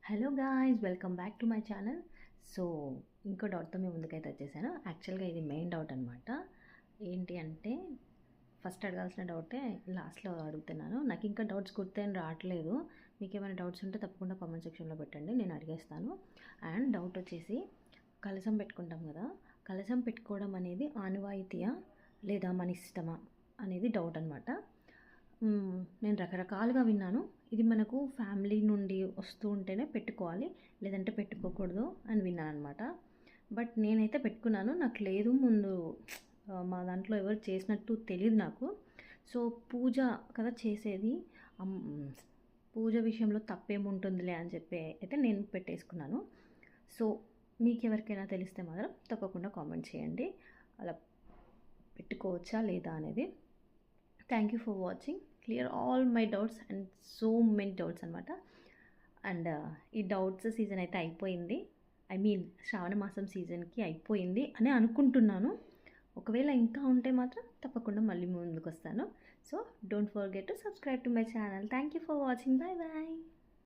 Hello guys, welcome back to my channel. So ఇంకో డౌట్తో మేము ముందుకైతే వచ్చేసాను. యాక్చువల్గా ఇది మెయిన్ డౌట్ అనమాట. ఏంటి అంటే ఫస్ట్ అడగాల్సిన డౌటే లాస్ట్లో అడుగుతున్నాను. నాకు ఇంకా డౌట్స్ గుర్తేం రావట్లేదు. మీకు ఏమైనా డౌట్స్ ఉంటే తప్పకుండా కామెంట్ సెక్షన్లో పెట్టండి, నేను అడిగేస్తాను. అండ్ డౌట్ వచ్చేసి, కలశం పెట్టుకుంటాం కదా, కలశం పెట్టుకోవడం అనేది ఆనవాయితీయా లేదా మన ఇష్టమా అనేది డౌట్ అనమాట. నేను రకరకాలుగా విన్నాను. ఇది మనకు ఫ్యామిలీ నుండి వస్తూ ఉంటేనే పెట్టుకోవాలి, లేదంటే పెట్టుకోకూడదు అని విన్నాను అనమాట. బట్ నేనైతే పెట్టుకున్నాను. నాకు లేదు ముందు మా దాంట్లో ఎవరు చేసినట్టు తెలియదు నాకు. సో పూజ కదా చేసేది, పూజ విషయంలో తప్పేముంటుందిలే అని చెప్పి అయితే నేను పెట్టేసుకున్నాను. సో మీకు ఎవరికైనా తెలిస్తే మాత్రం తప్పకుండా కామెంట్ చేయండి, అలా పెట్టుకోవచ్చా లేదా అనేది. Thank you for watching. Clear all my doubts and so many doubts అనమాట. అండ్ ఈ డౌట్స్ సీజన్ అయితే అయిపోయింది. ఐ మీన్ శ్రావణ మాసం సీజన్కి అయిపోయింది అని అనుకుంటున్నాను. ఒకవేళ ఇంకా ఉంటే మాత్రం తప్పకుండా మళ్ళీ ముందుకు వస్తాను. So don't forget to subscribe to my channel. Thank you for watching. Bye bye.